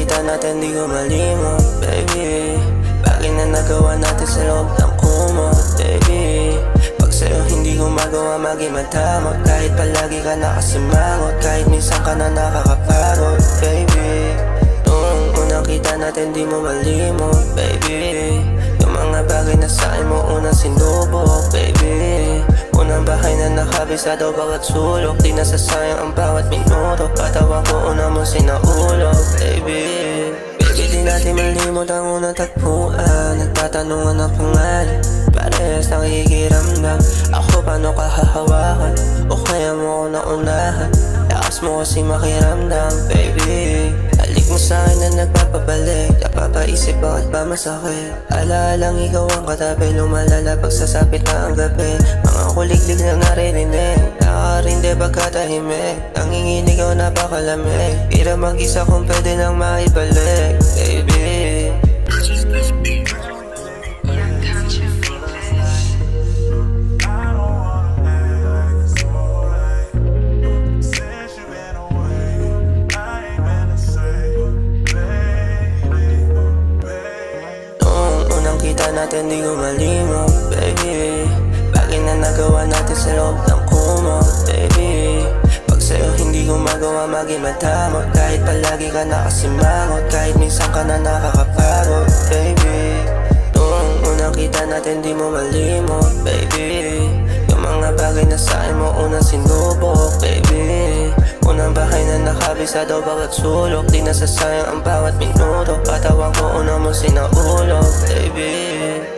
kita natin di ko malimot, baby. Bagay na nagawa natin sa loob ng kumot, baby. Pag sa'yo hindi ko magawa maging matamot, kahit palagi ka nakasimangot, kahit minsan ka na nakakapagod, baby. Noong unang kita natin di mo malimot, baby. Yung mga bagay na sa'kin mo unang sinubok, baby. Unang bahay na nakabisado bawat sulok, di nasasayang ang bawat minuto. Patawan ko una mo sinaulog, baby. Baby, di natin malimot ang unang tagpuan. Nagtatanungan ang pangalan, parehas nakikiramdam. Ako paano ka hahawakan, o kaya mo ako naunahan. Lakas mo kasi makiramdam, baby. Halik mo sa'kin na nagpapabalik, napapaisip bakit ba masakit. Alaalang ikaw ang katabi, lumalala pagsasapit na ang gabi. Mga kuliglig na naririnig, nakakarindi pagkatahimik. Nanginginig ako napakalamig, tira mag-isa kung pwede nang maibalik, baby. Kita natin di ko malimot, baby. Bagay na nagawa natin sa loob ng kumot, baby. Pag sa'yo hindi ko magawa maging matamot, kahit palagi ka nakasimangot, kahit minsan ka na nakakapagod, baby. Noong unang kita natin di mo malimot, baby. Yung mga bagay na sa'kin mo unang sinubok, baby. Unang bahay na nakabisado bawat sulok, di nasasayang ang bawat minuto. Patawan ko una mo sinaulog, baby.